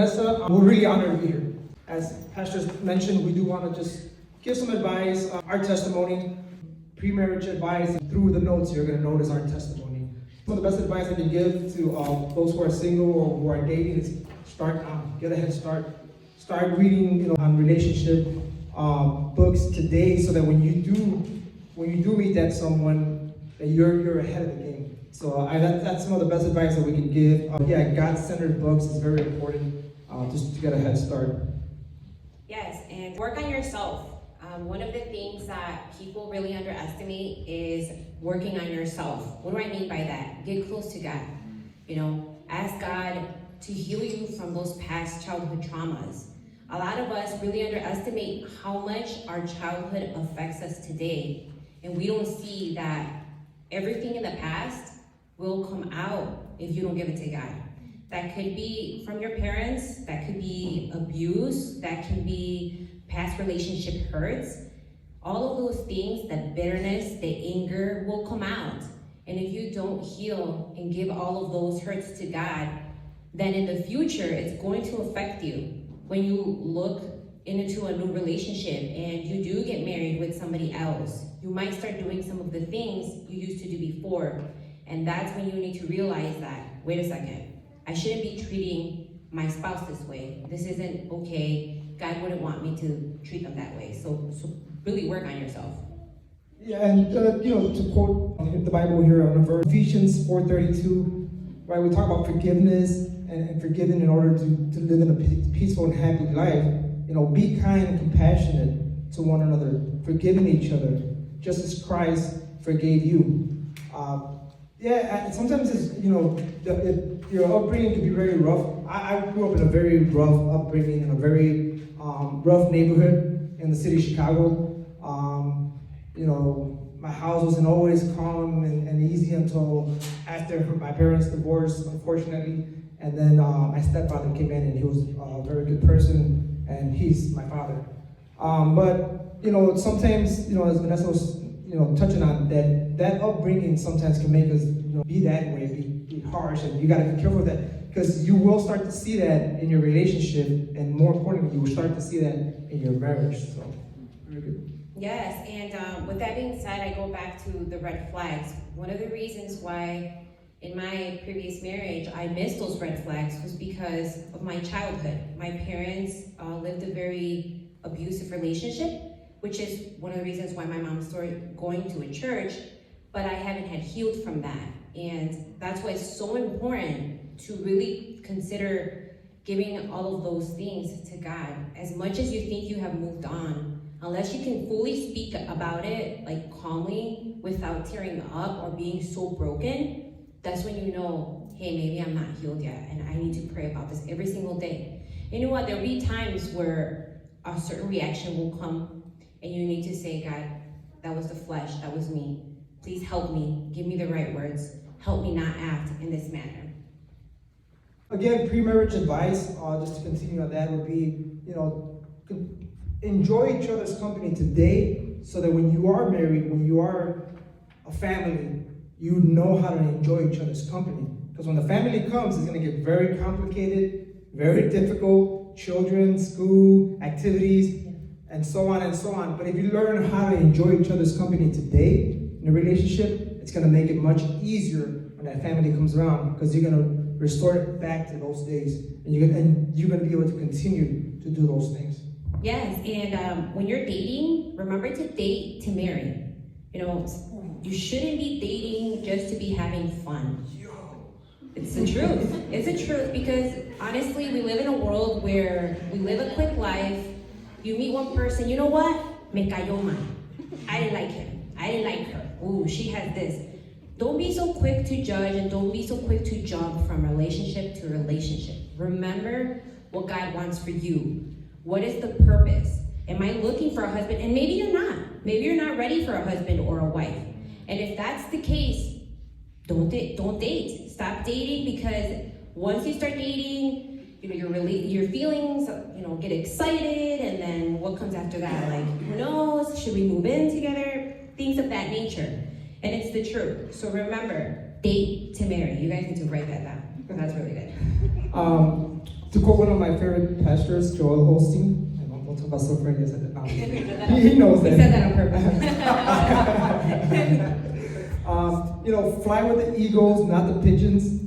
Vanessa. We're really honored to be here. As Pastor mentioned, we do want to just give some advice, our testimony, premarital advice. Through the notes, you're going to notice our testimony. Some of the best advice I can give to those who are single or who are dating is start now. Get a head start. Start reading, on relationship books today, so that when you do meet that someone, that you're ahead of the game. So that's some of the best advice that we can give. God-centered books is very important, just to get a head start. Yes, and work on yourself. One of the things that people really underestimate is working on yourself. What do I mean by that? Get close to God. Ask God to heal you from those past childhood traumas. A lot of us really underestimate how much our childhood affects us today, and we don't see that everything in the past will come out if you don't give it to God. That could be from your parents, that could be abuse, that can be past relationship hurts. All of those things, the bitterness, the anger will come out. And if you don't heal and give all of those hurts to God, then in the future, it's going to affect you. When you look into a new relationship and you do get married with somebody else, you might start doing some of the things you used to do before. And that's when you need to realize that, wait a second, I shouldn't be treating my spouse this way. This isn't okay. God wouldn't want me to treat them that way. So really work on yourself. Yeah, and to quote the Bible here on a verse, Ephesians 4:32, right? We talk about forgiveness and forgiving in order to live in a peaceful and happy life. Be kind and compassionate to one another, forgiving each other, just as Christ forgave you. Sometimes it's, your upbringing can be very rough. I grew up in a very rough upbringing, in a very rough neighborhood in the city of Chicago. My house wasn't always calm and easy until after my parents divorced, unfortunately. And then my stepfather came in, and he was a very good person, and he's my father. But sometimes, as Vanessa was, touching on, that upbringing sometimes can make us, be that way, be harsh, and you got to be careful with that, because you will start to see that in your relationship, and more importantly, you will start to see that in your marriage. So, very good. Yes, and with that being said, I go back to the red flags. One of the reasons why in my previous marriage I missed those red flags was because of my childhood. My parents lived a very abusive relationship, which is one of the reasons why my mom started going to a church, but I haven't had healed from that. And that's why it's so important to really consider giving all of those things to God. As much as you think you have moved on, unless you can fully speak about it, like calmly, without tearing up or being so broken, that's when you know, hey, maybe I'm not healed yet, and I need to pray about this every single day. And you know what? There'll be times where a certain reaction will come, and you need to say, God, that was the flesh, that was me. Please help me, give me the right words. Help me not act in this manner. Again, pre-marriage advice, just to continue on that, would be, enjoy each other's company today, so that when you are married, when you are a family, you know how to enjoy each other's company. Because when the family comes, it's going to get very complicated, very difficult, children, school, activities, and so on and so on. But if you learn how to enjoy each other's company today in a relationship, it's going to make it much easier when that family comes around, because you're going to restore it back to those days, and you're going to be able to continue to do those things. Yes, and when you're dating, remember to date to marry. You shouldn't be dating just to be having fun. It's the truth. It's the truth, because honestly, we live in a world where we live a quick life. You meet one person, you know what? Me cayó mal. I didn't like him. I didn't like her. Ooh, she has this. Don't be so quick to judge, and don't be so quick to jump from relationship to relationship. Remember what God wants for you. What is the purpose? Am I looking for a husband? And maybe you're not. Maybe you're not ready for a husband or a wife. And if that's the case, don't date. Stop dating, because once you start dating, your feelings, get excited, and then what comes after that? Like, who knows? Should we move in together? Things of that nature. And it's the truth. So remember, date to marry. You guys need to write that down, because that's really good. To quote one of my favorite pastors, Joel Holstein, I don't talk about so friendly as I did now. He knows that. He said that on purpose. Fly with the eagles, not the pigeons.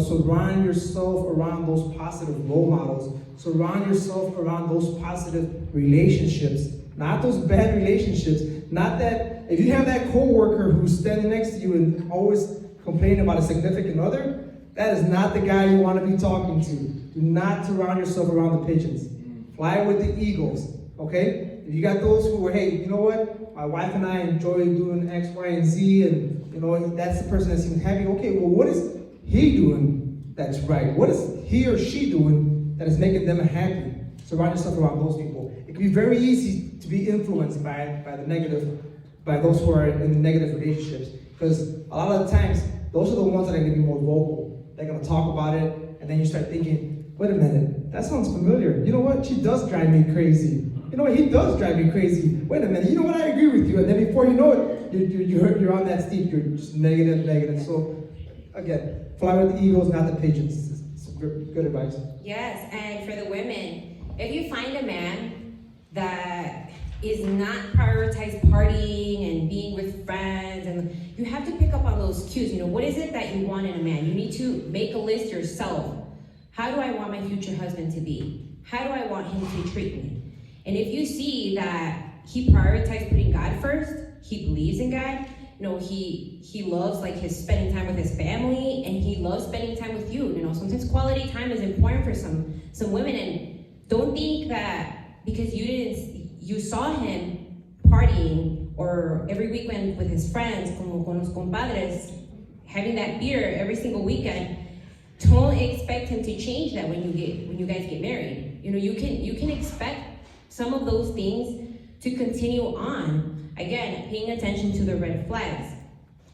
Surround yourself around those positive role models. Surround yourself around those positive relationships, not those bad relationships. Not that, if you have that coworker who's standing next to you and always complaining about a significant other, that is not the guy you want to be talking to. Do not surround yourself around the pigeons. Fly with the eagles, okay? If you got those who are, hey, you know what? My wife and I enjoy doing X, Y, and Z, and that's the person that seems happy. Okay, well, what is he doing that's right? What is he or she doing that is making them happy? Surround yourself around those people. It can be very easy to be influenced by those who are in negative relationships, because a lot of the times, those are the ones that are going to be more vocal. They're going to talk about it, and then you start thinking, wait a minute, that sounds familiar. You know what? She does drive me crazy. You know what? He does drive me crazy. Wait a minute. You know what? I agree with you. And then before you know it, you're on that steep. You're just negative. So, again, fly with the eagles, not the pigeons. It's good advice. Yes, and for the women, if you find a man that is not prioritized partying and being with friends, and you have to pick up on those cues. What is it that you want in a man? You need to make a list yourself. How do I want my future husband to be? How do I want him to treat me? And if you see that he prioritizes putting God first, he believes in God, he loves his spending time with his family, and he loves spending time with you. Sometimes quality time is important for some women, and don't think that because you saw him partying or every weekend with his friends, como con los compadres, having that beer every single weekend. Don't expect him to change that when you guys get married. You can expect some of those things to continue on. Again, paying attention to the red flags.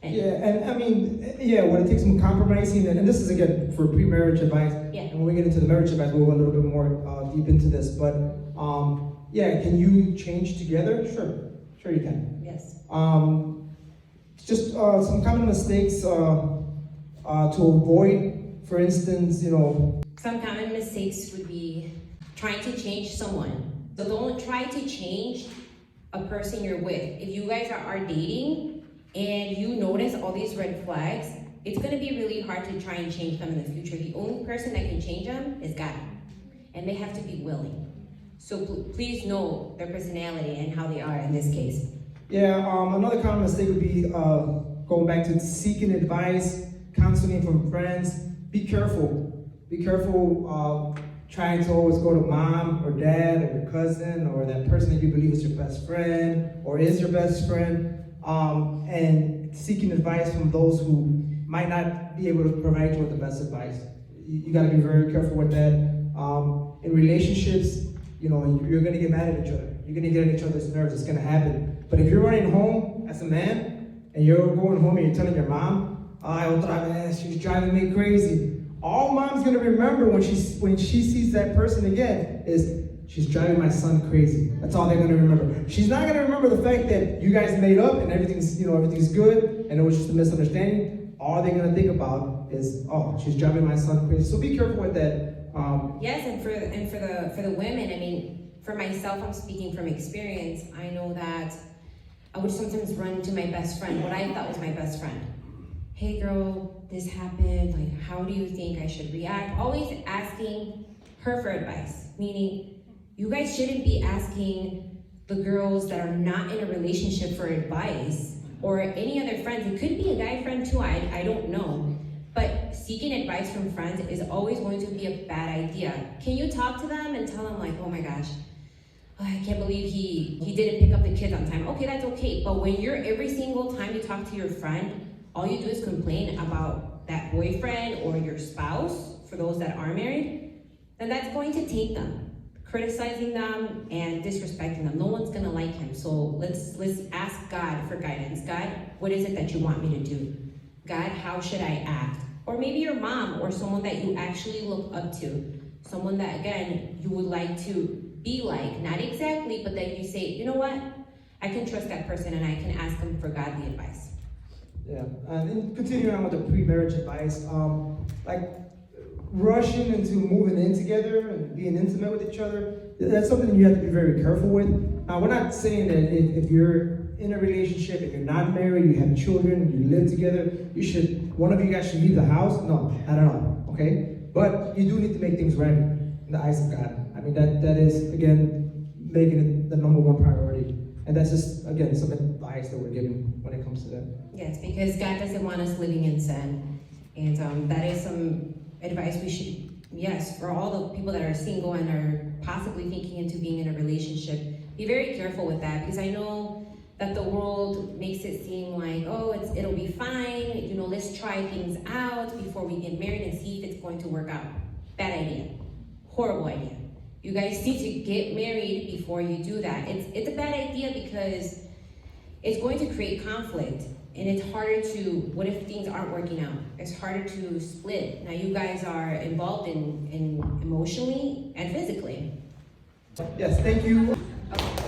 When it takes some compromising, and this is again for pre-marriage advice. Yeah. And when we get into the marriage advice, we'll go a little bit more deep into this. But can you change together? Sure you can. Yes. Just some common mistakes to avoid. For instance, Some common mistakes would be trying to change someone. So don't try to change a person you're with. If you guys are dating and you notice all these red flags, it's going to be really hard to try and change them in the future. The only person that can change them is God. And they have to be willing. So please know their personality and how they are in this case. Another common mistake would be going back to seeking advice, counseling from friends. Be careful. Be careful trying to always go to mom or dad or your cousin or that person that you believe is your best friend or is your best friend, and seeking advice from those who might not be able to provide you with the best advice. You got to be very careful with that. In relationships, you're going to get mad at each other. You're going to get on each other's nerves. It's going to happen. But if you're running home as a man and you're going home and you're telling your mom, "Ay, otra vez, she's driving me crazy," all mom's gonna remember when she sees that person again is, "She's driving my son crazy." That's all they're gonna remember. She's not gonna remember the fact that you guys made up and everything's good and it was just a misunderstanding. All they're gonna think about is, "Oh, she's driving my son crazy." So be careful with that. Yes, and for the women, for myself, I'm speaking from experience. I know that I would sometimes run to my best friend, what I thought was my best friend. "Hey girl, this happened, how do you think I should react?" Always asking her for advice, meaning you guys shouldn't be asking the girls that are not in a relationship for advice, or any other friends. It could be a guy friend too, I don't know. But seeking advice from friends is always going to be a bad idea. Can you talk to them and tell them "Oh my gosh, I can't believe he didn't pick up the kids on time." Okay, that's okay. But when you're every single time you talk to your friend, all you do is complain about that boyfriend or your spouse, for those that are married, then that's going to take them, criticizing them and disrespecting them. No one's gonna like him. So let's ask God for guidance. God, what is it that you want me to do? God, how should I act? Or maybe your mom or someone that you actually look up to. Someone that, again, you would like to be like. Not exactly, but then you say, "You know what? I can trust that person and I can ask them for godly advice." Yeah, and then continuing on with the pre-marriage advice, rushing into moving in together and being intimate with each other, that's something you have to be very careful with. Now, we're not saying that if you're in a relationship, if you're not married, you have children, you live together, one of you guys should leave the house. No, not at all, okay? But you do need to make things right in the eyes of God. I mean, that is, again, making it the number one priority. And that's just, again, some advice that we're giving when it comes to that. Yes, because God doesn't want us living in sin. And that is some advice we should, yes, for all the people that are single and are possibly thinking into being in a relationship, be very careful with that, because I know that the world makes it seem like, oh, it'll be fine, you know, let's try things out before we get married and see if it's going to work out. Bad idea. Horrible idea. You guys need to get married before you do that. It's a bad idea because it's going to create conflict, and it's harder to, what if things aren't working out? It's harder to split. Now you guys are involved in emotionally and physically. Yes, thank you. Okay.